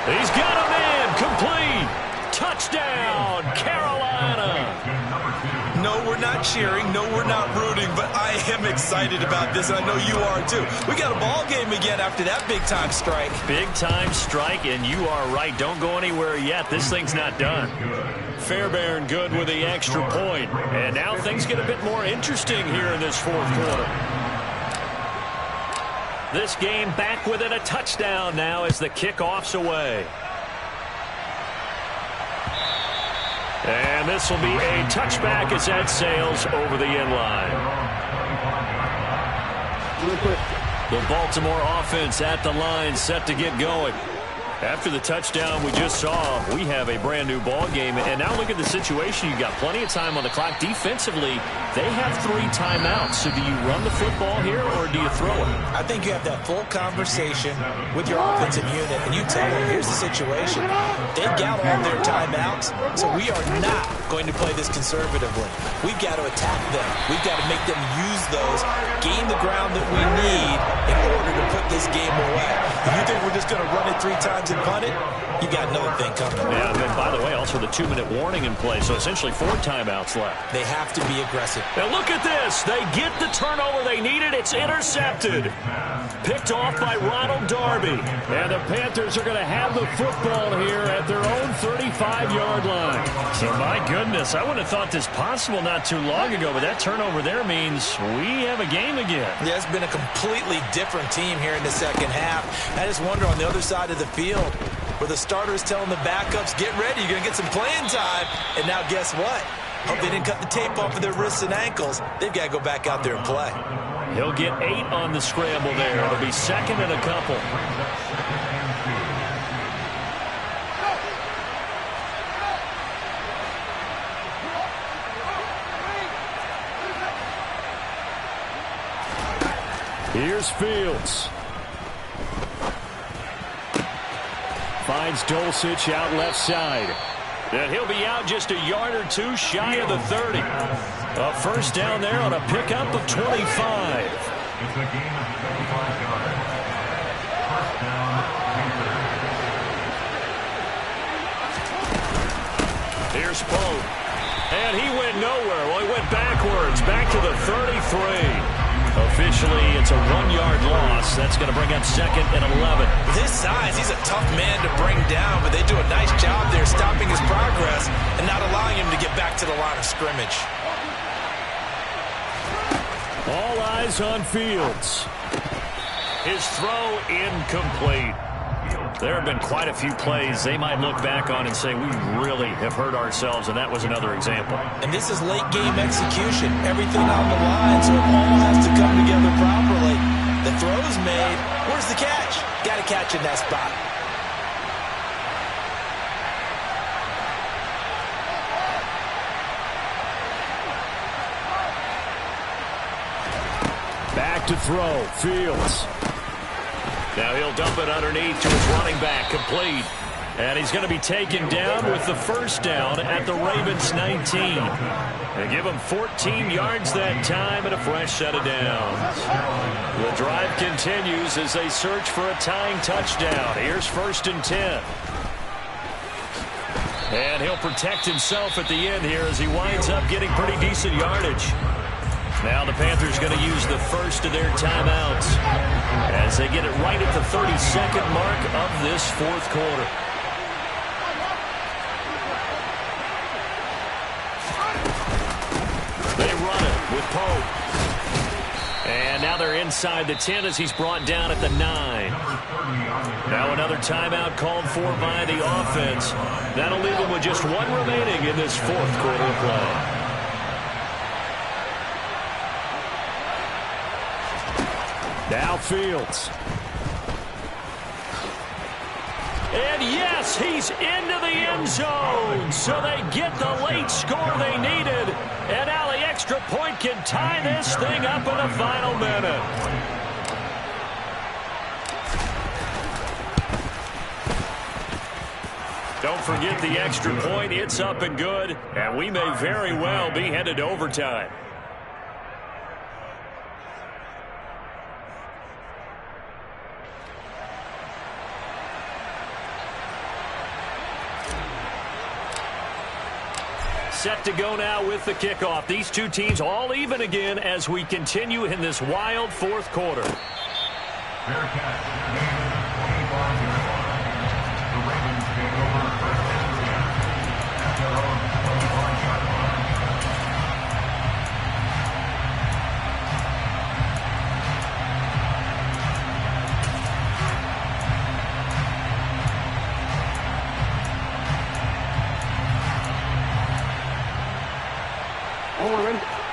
He's got a man. Complete. Touchdown, Carolina. No, we're not cheering. No, we're not rooting. But I am excited about this, and I know you are too. We got a ball game again after that big-time strike. Big-time strike, and you are right. Don't go anywhere yet. This thing's not done. Fairbairn good with the extra point. And now things get a bit more interesting here in this fourth quarter. This game back within a touchdown now as the kickoff's away. And this will be a touchback as that sails over the end line. The Baltimore offense at the line set to get going. After the touchdown we just saw, we have a brand new ball game. And now look at the situation. You've got plenty of time on the clock. Defensively, they have 3 timeouts. So do you run the football here or do you throw it? I think you have that full conversation with your offensive unit, and you tell them, here's the situation. They've got all their timeouts, so we are not going to play this conservatively. We've got to attack them. We've got to make them use those, gain the ground that we need in order to put this game away. If you think we're just going to run it 3 times and punt it, you got another thing coming. Yeah, and then, by the way, also the 2-minute warning in play, so essentially 4 timeouts left. They have to be aggressive. Now look at this. They get the turnover they needed. It's intercepted. Picked off by Ronald Darby. And the Panthers are going to have the football here at their own 35-yard line. So, my goodness, I wouldn't have thought this possible not too long ago, but that turnover there means we have a game again. Yeah, it's been a completely different team here in the second half. I just wonder on the other side of the field where the starters telling the backups, get ready, you're going to get some playing time. And now guess what? Hope they didn't cut the tape off of their wrists and ankles. They've got to go back out there and play. He'll get 8 on the scramble there. It'll be 2nd and a couple. Here's Fields. Finds Dulcich out left side. And he'll be out just a yard or two shy of the 30. A first down there on a pickup of 25. It's a gain of 25 yards. First down, Panthers. Here's Poe. And he went nowhere. Well, he went backwards. Back to the 33. Officially, it's a 1-yard loss. That's going to bring up second and 11. With his size, he's a tough man to bring down, but they do a nice job there stopping his progress and not allowing him to get back to the line of scrimmage. All eyes on Fields. His throw incomplete. There have been quite a few plays they might look back on and say, we really have hurt ourselves, and that was another example. And this is late-game execution. Everything on the line, so it all has to come together properly. The throw's made. Where's the catch? Got to catch in that spot. Back to throw. Fields. Now he'll dump it underneath to his running back, complete. And he's going to be taken down with the first down at the Ravens' 19. They give him 14 yards that time and a fresh set of downs. The drive continues as they search for a tying touchdown. Here's 1st and 10. And he'll protect himself at the end here as he winds up getting pretty decent yardage. Now the Panthers going to use the first of their timeouts as they get it right at the 32nd mark of this fourth quarter. They run it with Pope. And now they're inside the 10 as he's brought down at the 9. Now another timeout called for by the offense. That'll leave them with just one remaining in this fourth quarter of play. Now Fields. And yes, he's into the end zone. So they get the late score they needed. And now the extra point can tie this thing up in the final minute. Don't forget the extra point. It's up and good. And we may very well be headed to overtime. Set to go now with the kickoff. These two teams all even again as we continue in this wild fourth quarter. Fair catch. 25 yards. The Ravens take over first and 10 at their own 25-yard line.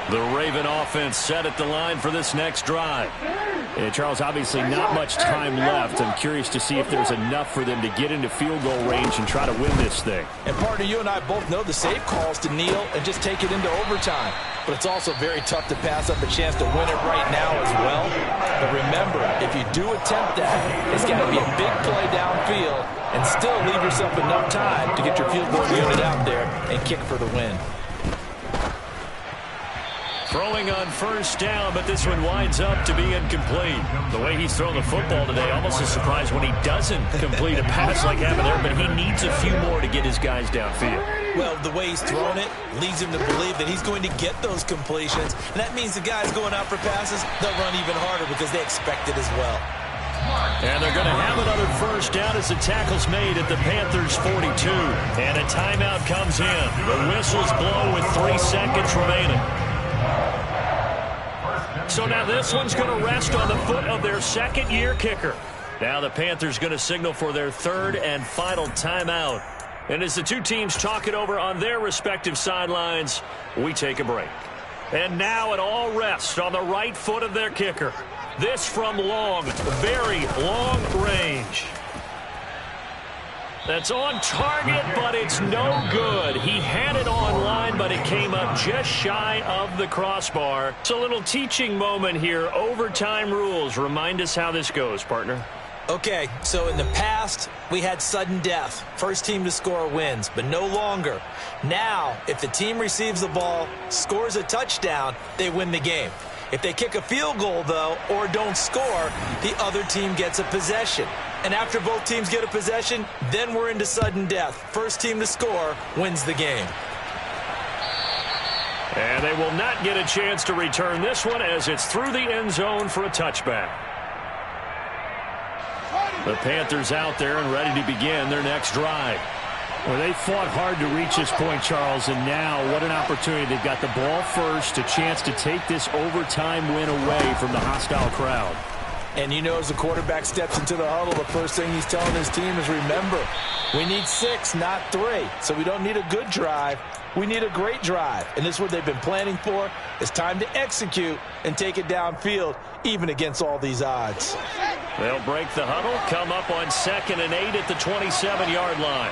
The Raven offense set at the line for this next drive. And Charles, obviously not much time left. I'm curious to see if there's enough for them to get into field goal range and try to win this thing. And partner, you and I both know the safe calls to kneel and just take it into overtime. But it's also very tough to pass up a chance to win it right now as well. But remember, if you do attempt that, it's got to be a big play downfield and still leave yourself enough time to get your field goal unit out there and kick for the win. Throwing on first down, but this one winds up to be incomplete. The way he's thrown the football today, almost a surprise when he doesn't complete a pass like happened there, but he needs a few more to get his guys downfield. Well, the way he's thrown it leads him to believe that he's going to get those completions, and that means the guys going out for passes, they'll run even harder because they expect it as well. And they're going to have another first down as the tackle's made at the Panthers' 42. And a timeout comes in. The whistles blow with 3 seconds remaining. So now this one's going to rest on the foot of their second-year kicker. Now the Panthers going to signal for their third and final timeout. And as the two teams talk it over on their respective sidelines, we take a break. And now it all rests on the right foot of their kicker. This from long, very long range. That's on target, but it's no good. He had it online, but it came up just shy of the crossbar. It's a little teaching moment here. Overtime rules. Remind us how this goes, partner. Okay, so in the past, we had sudden death. First team to score wins, but no longer. Now, if the team receives the ball, scores a touchdown, they win the game. If they kick a field goal, though, or don't score, the other team gets a possession. And after both teams get a possession, then we're into sudden death. First team to score wins the game. And they will not get a chance to return this one as it's through the end zone for a touchback. The Panthers out there and ready to begin their next drive. Well, they fought hard to reach this point, Charles, and now what an opportunity. They've got the ball first, a chance to take this overtime win away from the hostile crowd. And you know, as the quarterback steps into the huddle, the first thing he's telling his team is, remember, we need 6, not 3. So we don't need a good drive. We need a great drive. And this is what they've been planning for. It's time to execute and take it downfield, even against all these odds. They'll break the huddle, come up on 2nd and 8 at the 27-yard line.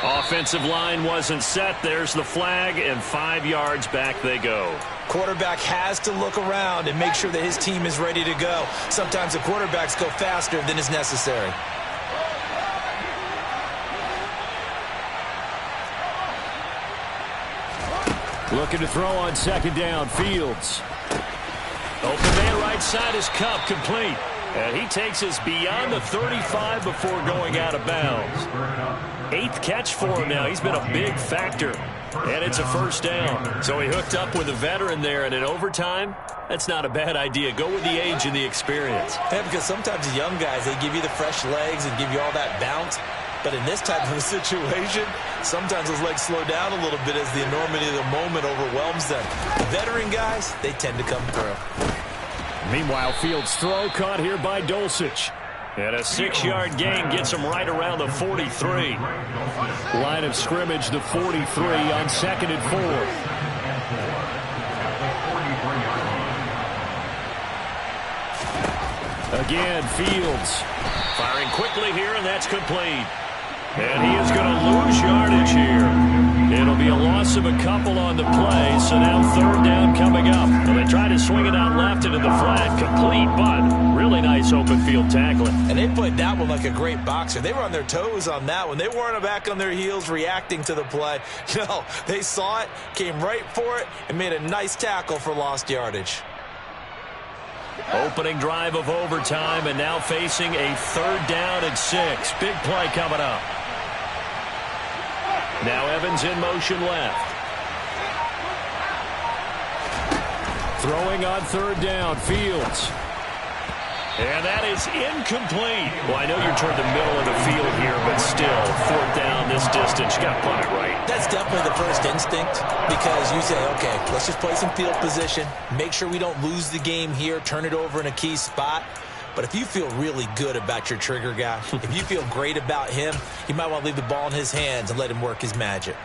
Offensive line wasn't set. There's the flag, and 5 yards back they go. Quarterback has to look around and make sure that his team is ready to go. Sometimes the quarterbacks go faster than is necessary. Looking to throw on 2nd down. Fields. Open man right side is Cup, complete. And he takes us beyond the 35 before going out of bounds. 8th catch for him now. He's been a big factor. And it's a first down. So he hooked up with a veteran there, and in overtime, that's not a bad idea. Go with the age and the experience. Yeah, because sometimes the young guys, they give you the fresh legs and give you all that bounce. But in this type of a situation, sometimes those legs slow down a little bit as the enormity of the moment overwhelms them. The veteran guys, they tend to come through. Meanwhile, Fields' throw caught here by Dulcich. And a 6-yard gain gets him right around the 43. Line of scrimmage, the 43 on 2nd and 4. Again, Fields firing quickly here, and that's complete. And he is going to lose yardage here. It'll be a loss of a couple on the play, so now 3rd down coming up. And they try to swing it out left into the flat, complete, but really nice open field tackling. And they played that one like a great boxer. They were on their toes on that one. They weren't back on their heels reacting to the play. No, they saw it, came right for it, and made a nice tackle for lost yardage. Opening drive of overtime, and now facing a 3rd down and 6. Big play coming up. Now Evans in motion left. Throwing on 3rd down, Fields. And that is incomplete. Well, I know you're toward the middle of the field here, but still, 4th down this distance. You got to punt it right. That's definitely the first instinct, because you say, okay, let's just play some field position, make sure we don't lose the game here, turn it over in a key spot. But if you feel really good about your trigger guy, if you feel great about him, you might want to leave the ball in his hands and let him work his magic.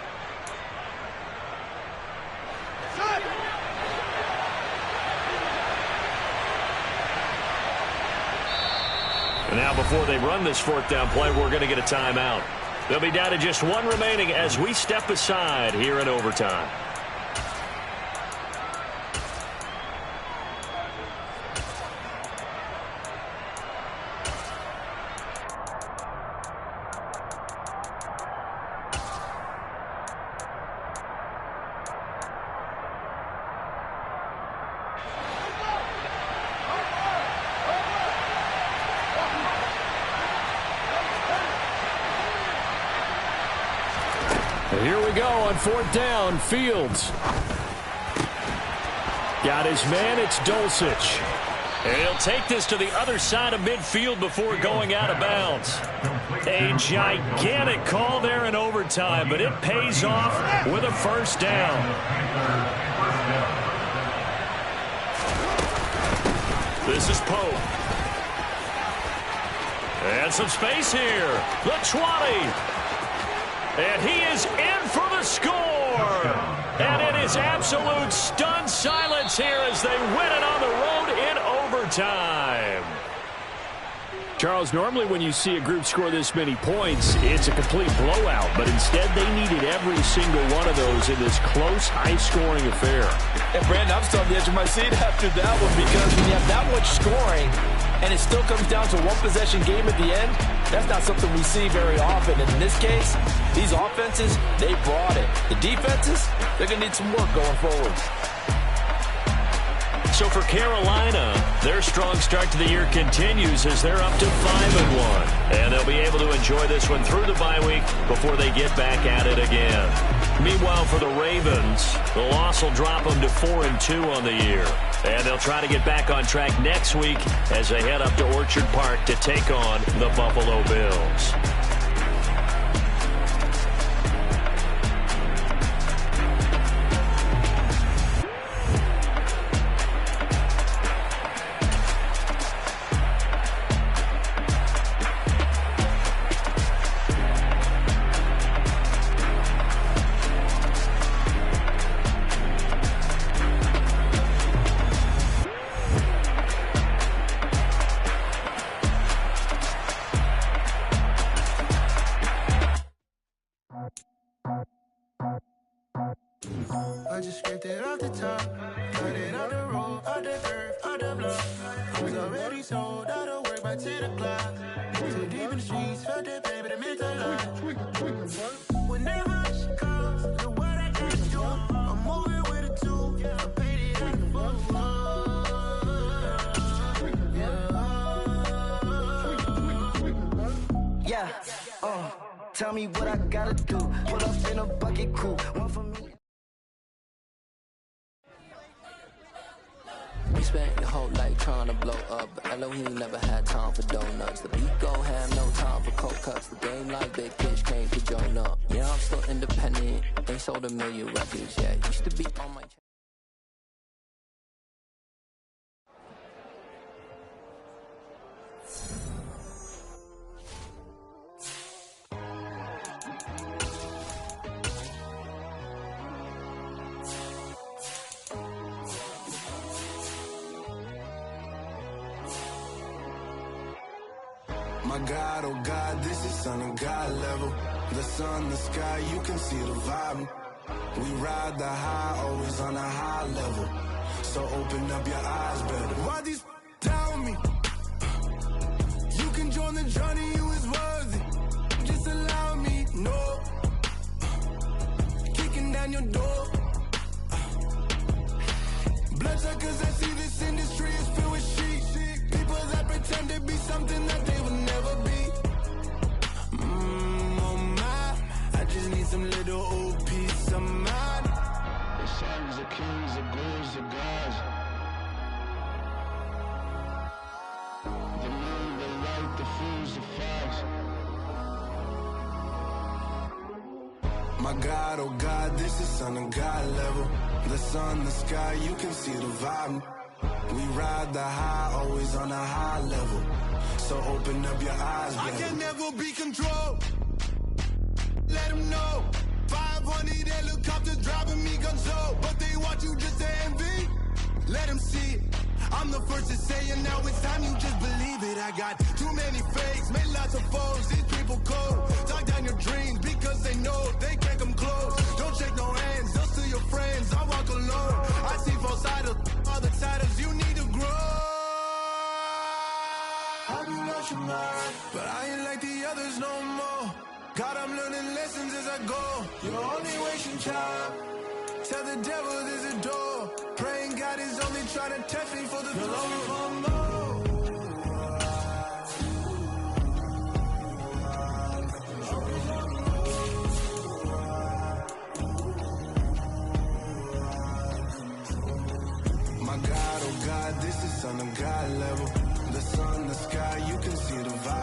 And now before they run this 4th down play, we're going to get a timeout. They'll be down to just 1 remaining as we step aside here in overtime. Here we go on 4th down. Fields. Got his man. It's Dulcich. And he'll take this to the other side of midfield before going out of bounds. A gigantic call there in overtime, but it pays off with a 1st down. This is Pope. And some space here. The 20. And he is in for the score. And it is absolute stunned silence here as they win it on the road in overtime. Charles, normally when you see a group score this many points, it's a complete blowout. But instead, they needed every single one of those in this close, high-scoring affair. And, Brandon, I'm still on the edge of my seat after that one because when you have that much scoring and it still comes down to one-possession game at the end, that's not something we see very often. And in this case, these offenses, they brought it. The defenses, they're going to need some work going forward. So for Carolina, their strong start to the year continues as they're up to 5-1. And they'll be able to enjoy this one through the bye week before they get back at it again. Meanwhile, for the Ravens, the loss will drop them to 4-2 on the year. And they'll try to get back on track next week as they head up to Orchard Park to take on the Buffalo Bills. I just scraped it off the top, cut it on the road, on the earth, on the block. Was already sold, out of work by 10 o'clock. Too deep in the streets, felt that pain, but it meant a lot. Whenever she calls, the what I gotta do, I'm moving with a two. I paid it out the Yeah, tell me what I gotta do. Pull up in a bucket crew, one for me. We spent your whole life trying to blow up, but Elohim never had time for donuts. The beat gon' have no time for cold cuts. The game like Big Fish came to join up. Yeah, I'm still independent, ain't sold 1 million records yet. Used to be on my My God, oh God, this is Son of God level. The sun, the sky, you can see the vibe. We ride the high, always on a high level. So open up your eyes better. Why these down me? You can join the journey, you is worthy. Just allow me, no. Kicking down your door. Bloodsuckers, I see this industry is filled with sheep. People that pretend to be something that they will never be. Oh my, I just need some little old peace of mind. The sons of kings, the gurus, the gods. The moon, the light, the fools, the facts. My God, oh God, this is Son of God level. The sun, the sky, you can see the vibe. We ride the high, always on a high level. So open up your eyes, baby. I can never be controlled. Let them know. 500 helicopters driving me gonzo. But they want you just to envy. Let them see it. I'm the first to say it, now it's time you just believe it. I got too many fakes, made lots of foes. These people cold. Talk down your dreams because they know they can't come close. Don't shake no hands, those to your friends. I walk alone. I see false idols, other titles. You need to grow. Have you lost your mind? But I ain't like the others no more. God, I'm learning lessons as I go. You're only wasting time. Tell the devil there's a door. Praying God is only trying to test me for the throne. My God, oh God, this is Son of God level. The sun, the sky, you can see the vibe.